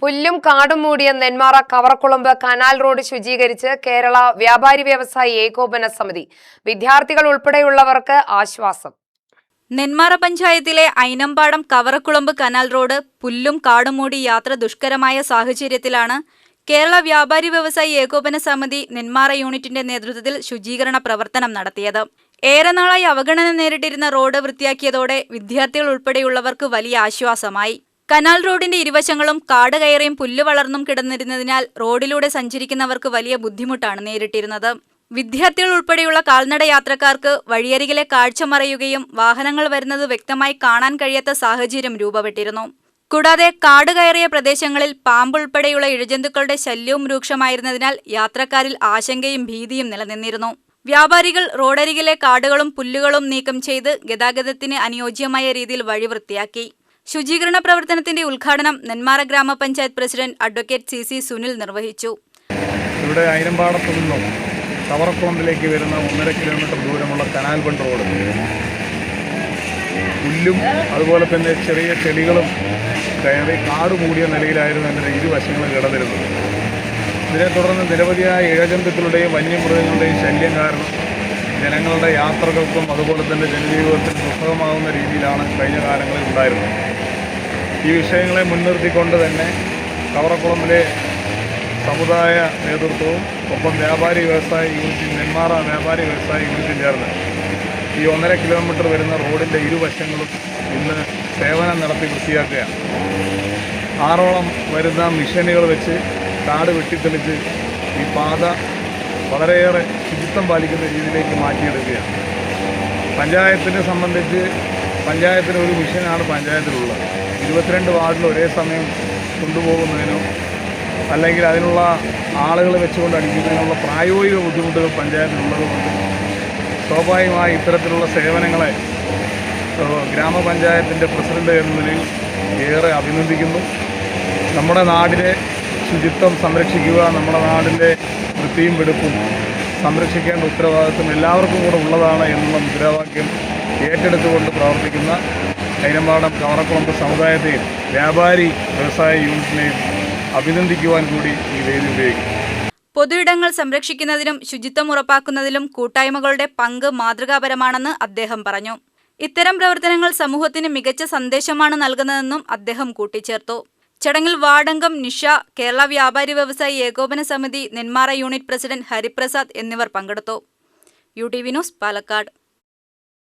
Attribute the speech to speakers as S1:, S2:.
S1: പുല്ലും കാടും മൂടിയ നെന്മാറ കവറക്കുളമ്പ് കനാൽ റോഡ് ശുചീകരിച്ച് കേരള വ്യാപാരി വ്യവസായി ഏകോപന സമിതി. വിദ്യാർത്ഥികൾ ഉൾപ്പെടെയുള്ളവർക്ക് ആശ്വാസം.
S2: നെന്മാറ പഞ്ചായത്തിലെ ഐനമ്പാടം കവറക്കുളമ്പ് കനാൽ റോഡ് പുല്ലും കാടും മൂടി യാത്ര ദുഷ്കരമായ സാഹചര്യത്തിലാണ് കേരള വ്യാപാരി വ്യവസായി ഏകോപന സമിതി നെന്മാറ യൂണിറ്റിന്റെ നേതൃത്വത്തിൽ ശുചീകരണ പ്രവർത്തനം നടത്തിയത്. ഏറെ നാളായി അവഗണന നേരിട്ടിരുന്ന റോഡ് വൃത്തിയാക്കിയതോടെ വിദ്യാർത്ഥികൾ ഉൾപ്പെടെയുള്ളവർക്ക് വലിയ ആശ്വാസമായി. കനാൽ റോഡിന്റെ ഇരുവശങ്ങളും കാട് കയറിയും പുല്ല് വളർന്നും കിടന്നിരുന്നതിനാൽ റോഡിലൂടെ സഞ്ചരിക്കുന്നവർക്ക് വലിയ ബുദ്ധിമുട്ടാണ് നേരിട്ടിരുന്നത്. വിദ്യാർത്ഥികൾ ഉൾപ്പെടെയുള്ള കാൽനട യാത്രക്കാർക്ക് വഴിയരികിലെ കാഴ്ച മറയുകയും വാഹനങ്ങൾ വരുന്നത് വ്യക്തമായി കാണാൻ കഴിയാത്ത സാഹചര്യം രൂപപ്പെട്ടിരുന്നു. കൂടാതെ കാട് കയറിയ പ്രദേശങ്ങളിൽ പാമ്പുൾപ്പെടെയുള്ള ഇഴജന്തുക്കളുടെ ശല്യവും രൂക്ഷമായിരുന്നതിനാൽ യാത്രക്കാരിൽ ആശങ്കയും ഭീതിയും നിലനിന്നിരുന്നു. വ്യാപാരികൾ റോഡരികിലെ കാടുകളും പുല്ലുകളും നീക്കം ചെയ്ത് ഗതാഗതത്തിന് അനുയോജ്യമായ രീതിയിൽ വഴി വൃത്തിയാക്കി. ശുചീകരണ പ്രവർത്തനത്തിന്റെ ഉദ്ഘാടനം നെന്മാറ ഗ്രാമപഞ്ചായത്ത് പ്രസിഡന്റ് അഡ്വക്കേറ്റ് സി സുനിൽ നിർവഹിച്ചു.
S3: ഇവിടെ ഐനമ്പാടത്തു നിന്നും കവറക്കുളമ്പിലേക്ക് വരുന്ന 1.5 കിലോമീറ്റർ ദൂരമുള്ള കനാൽ ബണ്ട് റോഡ് പുല്ലും അതുപോലെ തന്നെ ചെറിയ ചെടികളും കയറി കാട് മൂടിയ നിലയിലായിരുന്നു അതിൻ്റെ ഇരുവശങ്ങളും കിടന്നിരുന്നത്. ഇതിനെ തുടർന്ന് നിരവധിയായ ഇഴജന്തുക്കളുടെയും വന്യമൃഗങ്ങളുടെയും ശല്യം കാരണം ജനങ്ങളുടെ യാത്രകൾക്കും അതുപോലെ തന്നെ ജനജീവിതത്തിന് ദുസ്സഹമാകുന്ന രീതിയിലാണ് കഴിഞ്ഞ കാലങ്ങളിൽ ഉണ്ടായിരുന്നത്. ഈ വിഷയങ്ങളെ മുൻനിർത്തിക്കൊണ്ട് തന്നെ കവറക്കുളമ്പിലെ സമുദായ നേതൃത്വവും ഒപ്പം വ്യാപാരി വ്യവസായ യൂണിറ്റും നെന്മാറ വ്യാപാരി വ്യവസായ യൂണിറ്റും ചേർന്ന് ഈ 1.5 കിലോമീറ്റർ വരുന്ന റോഡിൻ്റെ ഇരുവശങ്ങളും ഇന്ന് സേവനം നടത്തി വൃത്തിയാക്കുകയാണ്. 6ഓളം വരുന്ന മിഷനുകൾ വെച്ച് കാട് വെട്ടിത്തെളിച്ച് ഈ പാത വളരെയേറെ ശുചിത്വം പാലിക്കുന്ന രീതിയിലേക്ക് മാറ്റിയെടുക്കുകയാണ്. പഞ്ചായത്തിനെ സംബന്ധിച്ച് പഞ്ചായത്തിന് ഒരു മിഷനാണ് പഞ്ചായത്തിലുള്ളത്. 22 വാർഡിൽ ഒരേ സമയം കൊണ്ടുപോകുന്നതിനോ അല്ലെങ്കിൽ അതിനുള്ള ആളുകൾ വെച്ചുകൊണ്ട് അടിക്കുന്നതിനുള്ള പ്രായോഗിക ബുദ്ധിമുട്ടുകൾ പഞ്ചായത്തിലുള്ളതുകൊണ്ട് സ്വാഭാവികമായി ഇത്തരത്തിലുള്ള സേവനങ്ങളെ ഗ്രാമപഞ്ചായത്തിൻ്റെ പ്രസിഡന്റ് എന്ന നിലയിൽ ഏറെ അഭിനന്ദിക്കുന്നു. നമ്മുടെ നാടിനെ ശുചിത്വം സംരക്ഷിക്കുക, നമ്മുടെ നാടിൻ്റെ വൃത്തിയും വെടുപ്പും സംരക്ഷിക്കേണ്ട ഉത്തരവാദിത്വം എല്ലാവർക്കും കൂടെ ഉള്ളതാണ് എന്നുള്ള മുദ്രാവാക്യം ഏറ്റെടുത്തുകൊണ്ട് പ്രവർത്തിക്കുന്ന ഐനമ്പാടം കവറക്കുളമ്പ് സമുദായത്തെയും വ്യാപാരി വ്യവസായ യൂണിറ്റിനെയും അഭിനന്ദിക്കുവാൻ കൂടി ഈ വേദി ഉപയോഗിക്കും.
S2: പൊതുയിടങ്ങൾ സംരക്ഷിക്കുന്നതിലും ശുചിത്വം ഉറപ്പാക്കുന്നതിലും കൂട്ടായ്മകളുടെ പങ്ക് മാതൃകാപരമാണെന്ന് അദ്ദേഹം പറഞ്ഞു. ഇത്തരം പ്രവർത്തനങ്ങൾ സമൂഹത്തിന് മികച്ച സന്ദേശമാണ് നൽകുന്നതെന്നും അദ്ദേഹം കൂട്ടിച്ചേർത്തു. ചടങ്ങിൽ വാർഡംഗം നിഷ, കേരള വ്യാപാരി വ്യവസായി ഏകോപന സമിതി നെന്മാറ യൂണിറ്റ് പ്രസിഡന്റ് ഹരിപ്രസാദ് എന്നിവർ പങ്കെടുത്തു. UTV news, Palakkad.